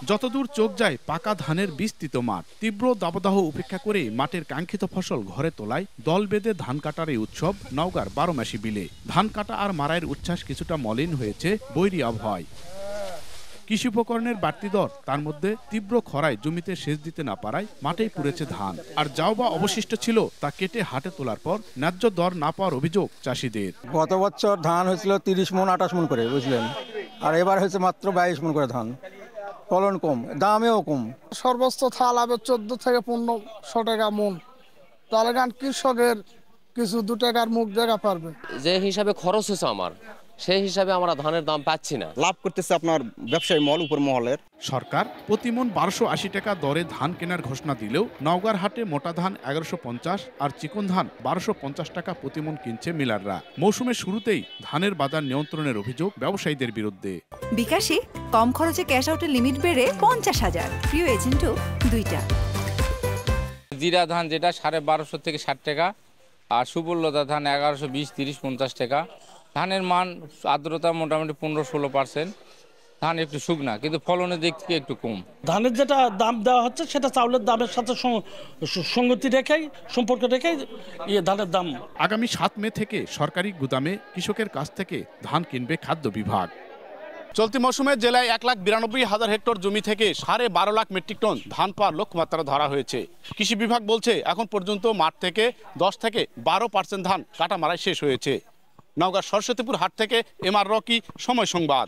যতদূর চোখ যায় পাকা ধানের বিস্তৃত মাঠ। তীব্র দাবদাহ উপেক্ষা করে মাঠের কাঙ্ক্ষিত ফসল ঘরে তোলায় দল বেঁধে ধান কাটার এই উৎসব নওগাঁর 12 মাসি বিলে। ধান কাটা আর মাড়াইয়ের উচ্ছ্বাস কিছুটা মলিন হয়েছে বৈরী আবহাওয়ায়। কৃষি উপকরণের বাড়তি দর, তার মধ্যে তীব্র খরায় জমিতে সেচ দিতে না পারায় মাঠেই পুড়েছে ধান। আর যাও বা অবশিষ্ট ছিল তা কেটে হাটে তোলার পর ন্যায্য দর না পাওয়ার অভিযোগ চাষিদের। গত বছর ধান হয়েছিল 30 মণ 28 মণ করে, বুঝলেন, আর এবার হয়েছে মাত্র 22 মণ করে ধান। ফলন কম, দামেও কম। সর্বোচ্চ থাল হবে 14 থেকে 1500 টাকা মণ। তাহলে কৃষকের কিছু 2 টাকার মুখ দেখা পারবে। যে হিসাবে খরচ হচ্ছে আমার, সেই হিসাবে আমরা ধানের দাম পাচ্ছি না। লাভ করতেছে আপনার ব্যবসায়ী মহল, উপর মহলের। সরকার প্রতি মণ 1280 টাকা দরে ধান কেনার ঘোষণা দিলেও নওগাঁর হাটে মোটা ধান 1150 আর চিকন ধান 1250 টাকা প্রতি মণ কিনছে মিলাররা। মৌসুমের শুরুতেই ধানের বাজার নিয়ন্ত্রণের অভিযোগ ব্যবসায়ীদের বিরুদ্ধে। বিকাশে কম খরচে ক্যাশ আউটের লিমিট বেড়ে 50,000, প্রিয় এজেন্টও 2টা। জিরা ধান যেটা 1250 থেকে 60 টাকা, আর সুবর্ণলতা ধান 1120, 30, 50 টাকা। ধানের মান আর্দ্রতা মোটামুটি 15-16%। ধান একটু শুকনা, কিন্তু ফলনের দিক থেকে একটু কম। ধানের যেটা দাম দেওয়া হচ্ছে সেটা চাউলের দামের সাথে সঙ্গতি রেখেই, সম্পর্ক রেখেই ধানের দাম। আগামী 7 মে থেকে সরকারি গুদামে কৃষকের কাছ থেকে ধান কিনবে খাদ্য বিভাগ। চলতি মৌসুমে জেলায় 1,92,000 হেক্টর জমি থেকে 12.5 লাখ মেট্রিক টন ধান পাওয়ার লক্ষ্যমাত্রা ধরা হয়েছে। কৃষি বিভাগ বলছে এখন পর্যন্ত মাঠ থেকে 10 থেকে 12% ধান কাটা মারাই শেষ হয়েছে। নওগাঁ সরস্বতীপুর হাট থেকে এমআর রকি, সময় সংবাদ।